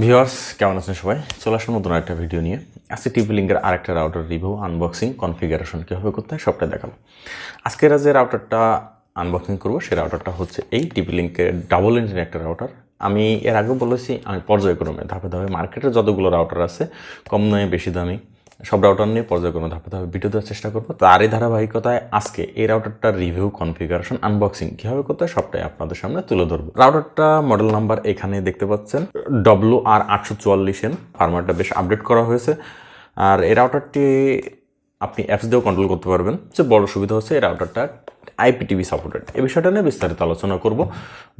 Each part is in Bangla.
ভিউয়ার্স কেমন আছেন সবাই? চলে আসুন নতুন একটা ভিডিও নিয়ে। আজকে টিপলিংকের আরেকটা রাউটার রিভিউ, আনবক্সিং, কনফিগারেশন কীভাবে করতে হয় সবটাই দেখাবো। আজকের যে রাউটারটা আনবক্সিং করবো সেই রাউটারটা হচ্ছে এই টিপলিংকের ডাবল ইঞ্জিন একটা রাউটার। আমি এর আগেও বলেছি আমি পর্যায়ক্রমে ধাপে ধাপে মার্কেটে যতগুলো রাউটার আছে কম দামে বেশি দামি সব রাউটার নিয়ে পর্যায়ক্রমে ধাপে ধাপে ভিডিও দেওয়ার চেষ্টা করবো। তারই ধারাবাহিকতায় আজকে এই রাউটারটার রিভিউ, কনফিগারেশন, আনবক্সিং কীভাবে করতে হয় সবটাই আপনাদের সামনে তুলে ধরবো। রাউটারটা মডেল নাম্বার এখানে দেখতে পাচ্ছেন WR844N। ফার্মারটা বেশ আপডেট করা হয়েছে। আর এই রাউটারটি আপনি অ্যাপস দিয়েও কন্ট্রোল করতে পারবেন। সবচেয়ে বড় সুবিধা হচ্ছে এই রাউটারটা IPTV সাপোর্টেড। এই বিষয়টা নিয়ে বিস্তারিত আলোচনা করব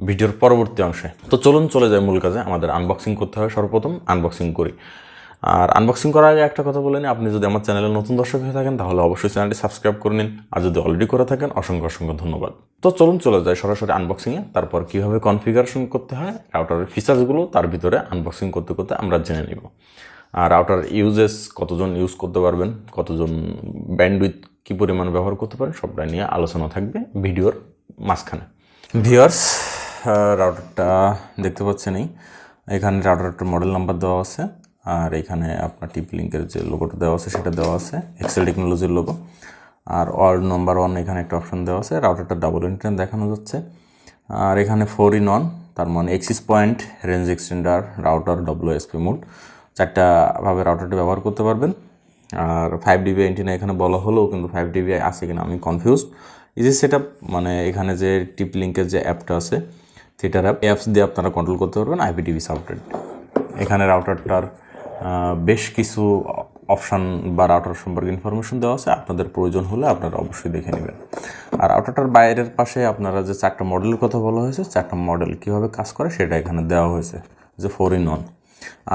ভিডিওর পরবর্তী অংশে। তো চলুন চলে যায় মূল কাজে। আমাদের আনবক্সিং করতে হবে, সর্বপ্রথম আনবক্সিং করি। আর আনবক্সিং করার আগে একটা কথা বলে নিই, আপনি যদি আমার চ্যানেলে নতুন দর্শক হয়ে থাকেন তাহলে অবশ্যই চ্যানেলটি সাবস্ক্রাইব করে নিন, আর যদি অলরেডি করে থাকেন অসংখ্য অসংখ্য ধন্যবাদ। তো চলুন চলে যায় সরাসরি আনবক্সিংয়ে। তারপর কীভাবে কনফিগারেশন করতে হয়, রাউটারের ফিচার্সগুলো তার ভিতরে আনবক্সিং করতে করতে আমরা জেনে নিব। আর রাউটার ইউজেস, কতজন ইউজ করতে পারবেন, কতজন ব্যান্ডউইথ কী পরিমাণ ব্যবহার করতে পারেন সবটা নিয়ে আলোচনা থাকবে ভিডিওর মাঝখানে। ভিউয়ার্স, রাউটারটা দেখতে পাচ্ছেনই, এখানে রাউটারটার মডেল নাম্বার দেওয়া আছে, আর এখানে আপনার টিপলিংকের যে লোগোটা দেওয়া আছে সেটা দেওয়া আছে, এক্সেল টেকনোলজির লোগো। আর ওয়ার্ল্ড নাম্বার 1 এখানে একটা অপশন দেওয়া আছে। রাউটারটা ডাবল ইন্টারনেট দেখানো যাচ্ছে। আর এখানে 4-in-1, তার মানে access point, range extender, router, WSP mode, চারটাভাবে রাউটারটি ব্যবহার করতে পারবেন। আর 5dB অ্যান্টেনা এখানে বলা হলেও কিন্তু 5dB আছে কিনা আমি কনফিউজড। ইজি সেট আপ, মানে এখানে যে টিপলিংকের যে অ্যাপটা আছে থিয়েটার অ্যাপস দিয়ে আপনারা কন্ট্রোল করতে পারবেন IPTV সাপোর্টেড। এখানে রাউটারটার বেশ কিছু অপশান বা রাউটার সম্পর্কে ইনফরমেশন দেওয়া আছে, আপনাদের প্রয়োজন হলে আপনারা অবশ্যই দেখে নেবেন। আর রাউটারটার বাইরের পাশে আপনারা যে 4টা মডেলের কথা বলা হয়েছে, 4টা মডেল কীভাবে কাজ করে সেটা এখানে দেওয়া হয়েছে, যে 4-in-1।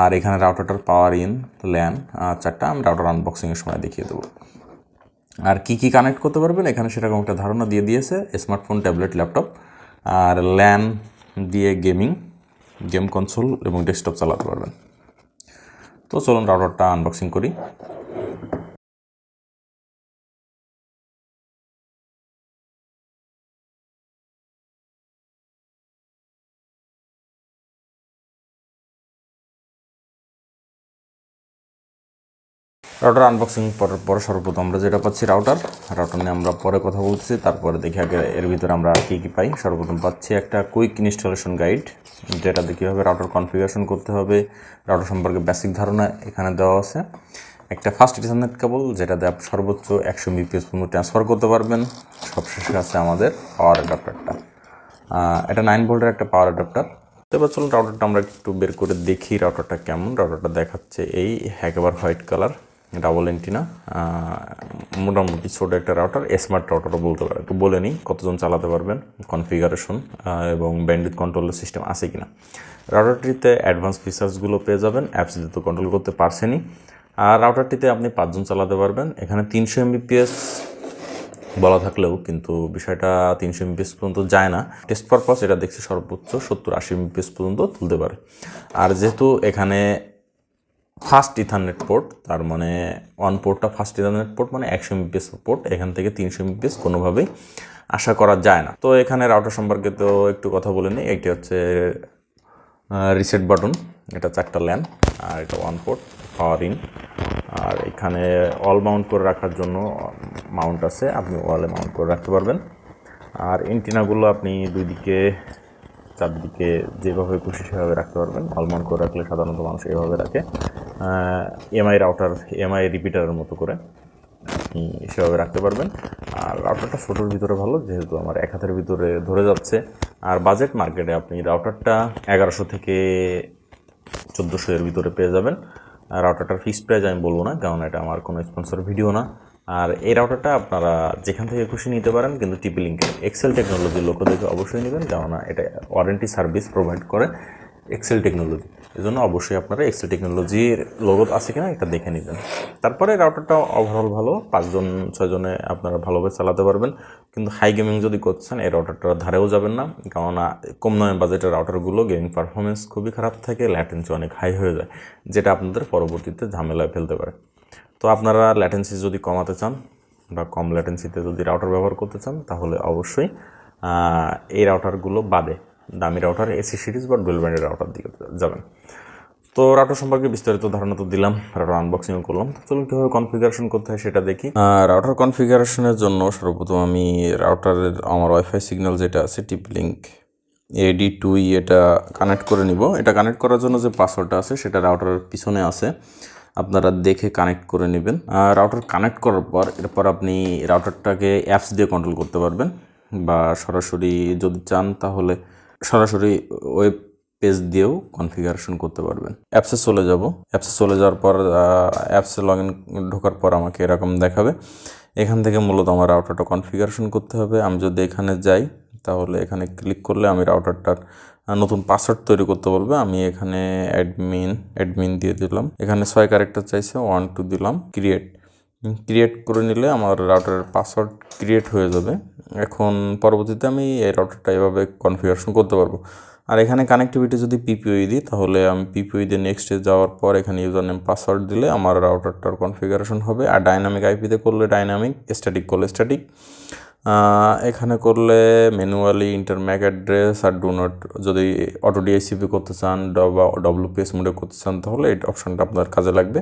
আর এখানে রাউটারটার পাওয়ার ইন, ল্যান, 4টা আমি রাউটার আনবক্সিংয়ের সময় দেখিয়ে দেবো। আর কি কি কানেক্ট করতে পারবেন এখানে সেরকম একটা ধারণা দিয়ে দিয়েছে, স্মার্টফোন, ট্যাবলেট, ল্যাপটপ। আর ল্যান দিয়ে গেম কনসোল এবং ডেস্কটপ চালাতে পারবেন। তো চলুন রাউটারটা আনবক্সিং করি। রাউটার আনবক্সিং করার পর সর্বপ্রথম আমরা যেটা পাচ্ছি রাউটার নিয়ে আমরা পরে কথা বলতেছি, তারপরে দেখি আগে এর ভিতরে আমরা কী কী পাই। সর্বপ্রথম পাচ্ছি একটা কুইক ইনস্টলেশন গাইড, যেটাতে কীভাবে রাউটার কনফিগারেশন করতে হবে, রাউটার সম্পর্কে বেসিক ধারণা এখানে দেওয়া আছে। একটা ফাস্ট ইথারনেট কেবল, যেটাতে আপনি সর্বোচ্চ 100 Mbps পর্যন্ত ট্রান্সফার করতে পারবেন। সবশেষে আছে আমাদের পাওয়ার অ্যাডাপ্টারটা, এটা 9 ভোল্টের একটা পাওয়ার অ্যাডাপ্টার। এবার চলুন রাউটারটা আমরা একটু বের করে দেখি রাউটারটা কেমন। রাউটারটা দেখাচ্ছে এই একেবারে হোয়াইট কালার, ডাবল এন্টিনা, মোটামুটি ছোটো একটা রাউটার, স্মার্ট রাউটারও বলতে পারে। একটু বলে নিই কতজন চালাতে পারবেন, কনফিগারেশন এবং ব্যান্ডউইথ কন্ট্রোলের সিস্টেম আছে কিনা। রাউটারটিতে অ্যাডভান্স ফিচার্সগুলো পেয়ে যাবেন, অ্যাপস দিয়ে তো কন্ট্রোল করতে পারছেনই। আর রাউটারটিতে আপনি 5 জন চালাতে পারবেন। এখানে 300 Mbps বলা থাকলেও কিন্তু বিষয়টা 300 Mbps পর্যন্ত যায় না। টেস্ট পারপাস এটা দেখছি সর্বোচ্চ 70-80 Mbps পর্যন্ত তুলতে পারে। আর যেহেতু এখানে ফাস্ট ইথারনেট পোর্ট, তার মানে পোর্টটা ফাস্ট ইথারনেট পোর্ট, মানে 100 Mbps পোর্ট, এখান থেকে 300 Mbps কোনোভাবেই আশা করা যায় না। তো এখানে রাউটার সম্পর্কে তো একটু কথা বলে নিই। এটি হচ্ছে রিসেট বাটন, এটা 4টা ল্যান, আর এটা পোর্ট, পাওয়ার ইন। আর এখানে অল মাউন্ট করে রাখার জন্য মাউন্ট আছে, আপনি ওয়ালে মাউন্ট করে রাখতে পারবেন। আর এন্টিনাগুলো আপনি 2 দিকে 4 দিকে যেভাবে খুশি সেভাবে রাখতে পারবেন। অল মাউন্ট করে রাখলে সাধারণত মানুষ এভাবে রাখে, রাউটার রিপিটারের মতো করে আপনি সেভাবে রাখতে পারবেন। আর রাউটারটা ছোটোর ভিতরে ভালো, যেহেতু আমার এক হাতের ভিতরে ধরে যাচ্ছে। আর বাজেট মার্কেটে আপনি রাউটারটা 1100 থেকে 1400 এর ভিতরে পেয়ে যাবেন। আর রাউটারটার ফিক্সড প্রাইস আমি বলবো না, কারণ এটা আমার কোনো স্পন্সর ভিডিও না। আর এই রাউটারটা আপনারা যেখান থেকে খুশি নিতে পারেন, কিন্তু টিপলিংকের এক্সেল টেকনোলজির লোক দেখে অবশ্যই নেবেন, কেননা এটা ওয়ারেন্টি সার্ভিস প্রোভাইড করে এক্সেল টেকনোলজি। এই জন্য অবশ্যই আপনারা এক্সেল টেকনোলজির লোগো আছে কিনা এটা দেখে নেবেন। তারপরে রাউটারটা ওভারঅল ভালো, 5-6জনে আপনারা ভালোভাবে চালাতে পারবেন। কিন্তু হাই গেমিং যদি করছেন এই রাউটারটার ধারেও যাবেন না, কেননা কম দামে বাজেটের রাউটারগুলো গেমিং পারফরমেন্স খুবই খারাপ থাকে, ল্যাটেন্সি অনেক হাই হয়ে যায়, যেটা আপনাদের পরবর্তীতে ঝামেলায় ফেলতে পারে। তো আপনারা ল্যাটেন্সি যদি কমাতে চান বা কম ল্যাটেন্সিতে যদি রাউটার ব্যবহার করতে চান, তাহলে অবশ্যই এই রাউটারগুলো বাদে দামি রাউটার AC সিরিজ বা ডুয়েল ব্যান্ডের রাউটার দিকে যাবেন। তো রাউটার সম্পর্কে বিস্তারিত ধারণা তো দিলাম, রাউটার আনবক্সিং করলাম। তো চলুন কীভাবে কনফিগারেশন করতে হয় সেটা দেখি। রাউটার কনফিগারেশনের জন্য সর্বপ্রথম আমি রাউটারের আমার ওয়াইফাই সিগন্যাল যেটা আছে tplink AD2E এটা কানেক্ট করে নিব। এটা কানেক্ট করার জন্য যে পাসওয়ার্ডটা আছে সেটা রাউটারের পিছনে আছে, আপনারা দেখে কানেক্ট করে নেবেন। রাউটার কানেক্ট করার পর এরপর আপনি রাউটারটাকে অ্যাপস দিয়ে কন্ট্রোল করতে পারবেন, বা সরাসরি যদি চান তাহলে সরাসরি ওয়েব পেজ দিয়েও কনফিগারেশন করতে পারবেন। অ্যাপসে চলে যাব। অ্যাপসে চলে যাওয়ার পর অ্যাপসে লগ ইন ঢোকার পর আমাকে এরকম দেখাবে। এখান থেকে মূলত আমার রাউটারটা কনফিগারেশন করতে হবে। আমি যদি এখানে যাই তাহলে এখানে ক্লিক করলে আমি রাউটারটার নতুন পাসওয়ার্ড তৈরি করতে বলবে। আমি এখানে অ্যাডমিন দিয়ে দিলাম। এখানে 6 ক্যারেক্টার চাইছে, 1 2 দিলাম। ক্রিয়েট করে নিলে আমার রাউটারের পাসওয়ার্ড ক্রিয়েট হয়ে যাবে। এখন পরবর্তীতে আমি এই রাউটারটা এভাবে কনফিগারেশন করতে পারবো। আর এখানে কানেক্টিভিটি যদি পিপিওই দিই তাহলে আমি পিপিওই দিয়ে নেক্সটে যাওয়ার পর এখানে ইউজার নেম পাসওয়ার্ড দিলে আমার রাউটারটার কনফিগারেশন হবে। আর ডাইনামিক আইপিতে করলে ডাইনামিক, স্ট্যাটিক করলে স্ট্যাটিক। এখানে করলে ম্যানুয়ালি ইন্টার ম্যাক অ্যাড্রেস আর ডু নট, যদি অটো ডিআইসিপি করতে চান বা ডব্লিউপিএস মোডে করতে চান তাহলে এই অপশানটা আপনার কাজে লাগবে।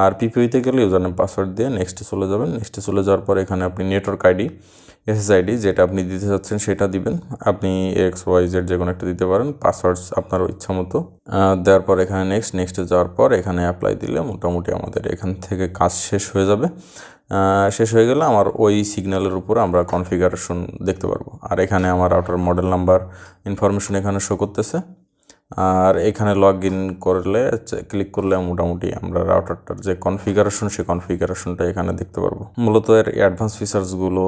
আর পিপিওইতে গেলে ইউজার নেম পাসওয়ার্ড দিয়ে নেক্সটে চলে যাবেন। নেক্সটে চলে যাওয়ার পর এখানে আপনি নেটওয়ার্ক আইডি, এসএসআইডি যেটা আপনি দিতে চাচ্ছেন সেটা দিবেন। আপনি XYZ যে কোনো একটা দিতে পারেন। পাসওয়ার্ডস আপনার ইচ্ছা মতো দেওয়ার পর এখানে নেক্সটে যাওয়ার পর এখানে অ্যাপ্লাই দিলে মোটামুটি আমাদের এখান থেকে কাজ শেষ হয়ে যাবে। শেষ হয়ে গেলে আমার ওই সিগন্যালের উপরে আমরা কনফিগারেশন দেখতে পারবো। আর এখানে আমার রাউটার মডেল নাম্বার ইনফরমেশন এখানে শো করতেছে। আর এখানে লগ ইন করলে ক্লিক করলে মোটামুটি আমরা রাউটারটার যে কনফিগারেশন সেই কনফিগারেশনটা এখানে দেখতে পারবো। মূলত এর অ্যাডভান্স ফিচার্সগুলো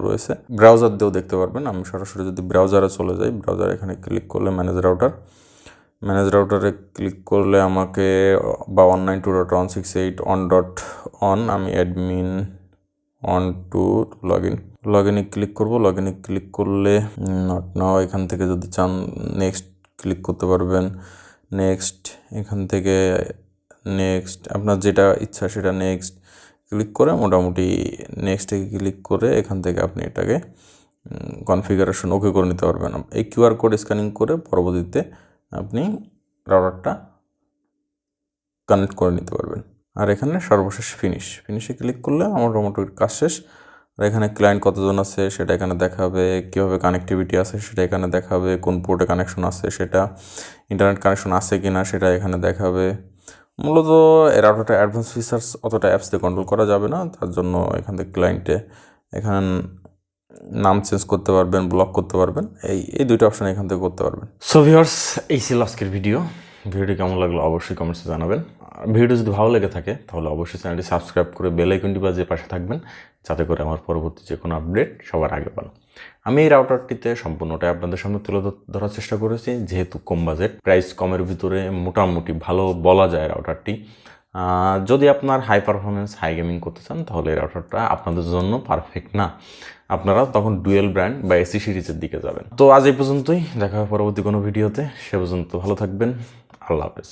রয়েছে ব্রাউজার দিয়েও দেখতে পারবেন। আমি সরাসরি যদি ব্রাউজারে চলে যাই, ব্রাউজার এখানে ক্লিক করলে ম্যানেজ রাউটারে ক্লিক করলে আমাকে বা 192.168.1.1 আমি অ্যাডমিন 1 2 লগ ইনে ক্লিক করবো। লগ ইনে ক্লিক করলে নট নাও, এখান থেকে যদি চান নেক্সট ক্লিক করতে পারবেন। নেক্সট, এখান থেকে নেক্সট, আপনার যেটা ইচ্ছা সেটা নেক্সট ক্লিক করে মোটামুটি নেক্সটে ক্লিক করে এখান থেকে আপনি এটাকে কনফিগারেশন ওকে করে নিতে পারবেন। এই কিউআর কোড স্ক্যানিং করে পরবর্তীতে আপনি রাউটারটা কানেক্ট করে নিতে পারবেন। আর এখানে সর্বশেষ ফিনিশে ক্লিক করলে আমার মোটামুটি কাজ শেষ। আর এখানে ক্লায়েন্ট কতজন আছে সেটা এখানে দেখাবে, কীভাবে কানেক্টিভিটি আছে সেটা এখানে দেখাবে, কোন পোর্টে কানেকশন আছে সেটা, ইন্টারনেট কানেকশন আছে কি না সেটা এখানে দেখাবে। মূলত এই রাউটারটা অ্যাডভান্স ফিচার্স অতটা অ্যাপস দিয়ে কন্ট্রোল করা যাবে না, তার জন্য এখান থেকে ক্লায়েন্টে এখানে নাম চেঞ্জ করতে পারবেন, ব্লক করতে পারবেন, এই দুইটা অপশান এখান থেকে করতে পারবেন। সো ভিউয়ার্স, এই ছিল আজকের ভিডিওটি কেমন লাগলো অবশ্যই কমেন্টসে জানাবেন। ভিডিও যদি ভালো লেগে থাকে তাহলে অবশ্যই চ্যানেলটি সাবস্ক্রাইব করে বেল আইকনটি বাজিয়ে পাশে থাকবেন, যাতে করে আমার পরবর্তী যে কোনো আপডেট সবার আগে পান। আমি এই রাউটারটিতে সম্পূর্ণটাই আপনাদের সামনে তুলে ধরার চেষ্টা করেছি, যেহেতু কম বাজেট, প্রাইস কমের ভিতরে মোটামুটি ভালো বলা যায় রাউটারটি। যদি আপনার হাই পারফরমেন্স, হাই গেমিং করতে চান তাহলে এই রাউটারটা আপনাদের জন্য পারফেক্ট না, আপনারা তখন ডুয়েল ব্র্যান্ড বা এসি সিরিজের দিকে যাবেন। তো আজ এই পর্যন্তই, দেখা হবে পরবর্তী কোনো ভিডিওতে। সে পর্যন্ত ভালো থাকবেন। আল্লাহ হাফেজ।